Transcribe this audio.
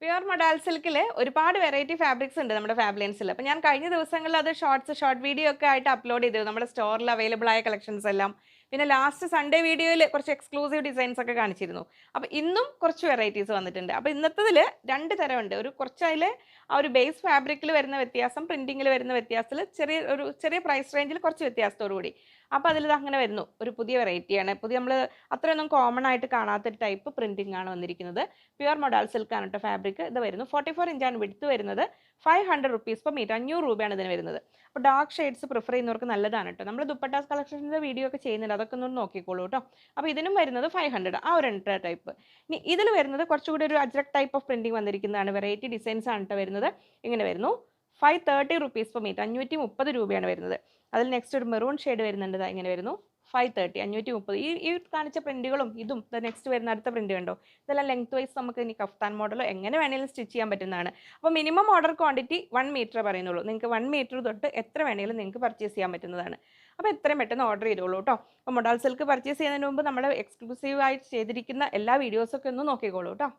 Pure modal സിൽക്കിൽ ഒരുപാട് variety fabrics ഉണ്ട് നമ്മുടെ ഫാബ്ലിയൻസിൽ. അപ്പോൾ ഞാൻ കഴിഞ്ഞ ദിവസങ്ങളിൽ അത് ഷോർട്ട് വീഡിയോ ഒക്കെ ആയിട്ട് അപ്ലോഡ് ചെയ്തിരുന്നു. നമ്മുടെ സ്റ്റോറിൽ അവൈലബിൾ ആയ കളക്ഷൻസ് എല്ലാം. പിന്നെ ലാസ്റ്റ് സൺഡേ വീഡിയോയിൽ കുറച്ച് എക്സ്ക്ലൂസീവ് ഡിസൈൻസ് ഒക്കെ കാണിച്ചിരുന്നു. അപ്പോൾ ഇന്നും കുറച്ച് വെറൈറ്റീസ് വന്നിട്ടുണ്ട്. അപ്പോൾ ഇന്നത്തതിൽ രണ്ട് തരമുണ്ട്. ഒരു കുറച്ച് അതിൽ ആ ഒരു ബേസ് ഫാബ്രിക്കിൽ വരുന്ന വ്യത്യാസം, പ്രിന്റിങ്ങിൽ വരുന്ന വ്യത്യാസത്തിൽ ചെറിയ പ്രൈസ് റേഞ്ചിൽ കുറച്ച് വ്യത്യാസത്തോടു കൂടി. അപ്പോൾ അതിൽ അങ്ങനെ വരുന്നു. ഒരു പുതിയ വെറൈറ്റിയാണ്. നമ്മൾ അത്രയൊന്നും കോമൺ ആയിട്ട് കാണാത്തൊരു ടൈപ്പ് പ്രിന്റിംഗ് ആണ് വന്നിരിക്കുന്നത്. പ്യുവർ മൊഡാൽ സിൽക്ക് ആണ് കേട്ടോ ഫാബ്രിക്. ഇത് വരുന്നു 44 ഇഞ്ചാണ് വിഡ്ത്ത് വരുന്നത്. 500 റുപ്പീസ് പെർ മീറ്റർ, 500 രൂപയാണ് ഇതിന് വരുന്നത്. അപ്പോൾ ഡാർക്ക് ഷെയ്ഡ്സ് പ്രിഫർ ചെയ്യുന്നവർക്ക് നല്ലതാണ് കേട്ടോ. നമ്മൾ ദുപ്പട്ടാസ് കളക്ഷൻസിൻ്റെ വീഡിയോ ഒക്കെ ചെയ്യുന്നുണ്ട്, അതൊക്കെ ഒന്ന് നോക്കിക്കോളൂ കേട്ടോ. അപ്പോൾ ഇതിനും വരുന്നത് 500, ആ ഒരു ടൈപ്പ്. ഇനി ഇതിൽ വരുന്നത് കുറച്ചുകൂടി ഒരു അജ്രക് ടൈപ്പ് ഓഫ് പ്രിന്റിംഗ് വന്നിരിക്കുന്നതാണ്. വെറൈറ്റി ഡിസൈൻസ് ആണ് കേട്ടോ വരുന്നത്. ഇങ്ങനെ വരുന്നു 530 റുപ്പീസ് പെർ മീറ്റർ, 530 രൂപയാണ് വരുന്നത്. അതിൽ നെക്സ്റ്റ് ഒരു മെറൂൺ ഷെയ്ഡ് വരുന്നുണ്ട്, ഇങ്ങനെ വരുന്നു 530, 530. ഈ കാണിച്ച പ്രിന്റുകളും ഇതും നെക്സ്റ്റ് വരുന്ന അടുത്ത പ്രിന്റ് കണ്ടോ, ഇതെല്ലാം ലെങ്ത് വൈസ് നമുക്ക് ഇനി കഫ്താൻ മോഡലോ എങ്ങനെ വേണമെങ്കിലും സ്റ്റിച്ച് ചെയ്യാൻ പറ്റുന്നതാണ്. അപ്പോൾ മിനിമം ഓർഡർ ക്വാണ്ടിറ്റി 1 മീറ്റർ പറയുന്നുള്ളൂ. നിങ്ങൾക്ക് 1 മീറ്റർ തൊട്ട് എത്ര വേണമെങ്കിലും നിങ്ങൾക്ക് പർച്ചേസ് ചെയ്യാൻ പറ്റുന്നതാണ്. അപ്പോൾ എത്രയും പെട്ടെന്ന് ഓർഡർ ചെയ്തോളൂ കേട്ടോ. അപ്പോൾ മൊഡാൽ സിൽക്ക് പർച്ചേസ് ചെയ്യുന്നതിന് മുമ്പ് നമ്മൾ എക്സ്ക്ലൂസീവായിട്ട് ചെയ്തിരിക്കുന്ന എല്ലാ വീഡിയോസൊക്കെ ഒന്ന് നോക്കിക്കോളൂ കേട്ടോ.